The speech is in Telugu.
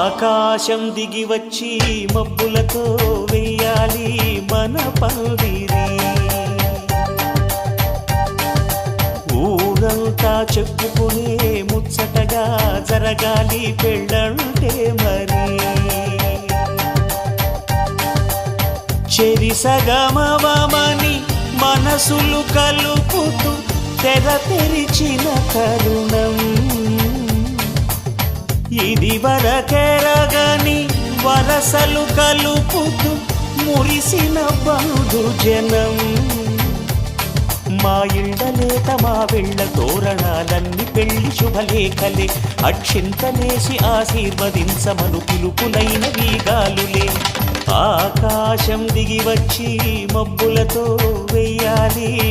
ఆకాశం దిగి వచ్చి మబ్బులతో వెయ్యాలి మన పందిరి. ఊరంతా చెప్పుకునే ముచ్చటగా జరగాలి పెళ్ళంటే మరి. చెరిసగమవమని మనసులు కలుపుతూ తెర తెరిచిన తరుణం. ఇది వరకెరగని వరసలు కలుపుతూ మురిసిన బంధుజనం. మా ఇళ్ళలేత మా వెళ్ళ తోరణాలన్నీ పెళ్లి శుభలేఖలే. అక్షింతలేసి ఆశీర్వదించమను పిలుపులైన వీగాలులే. ఆకాశం దిగి వచ్చి మబ్బులతో వెయ్యాలి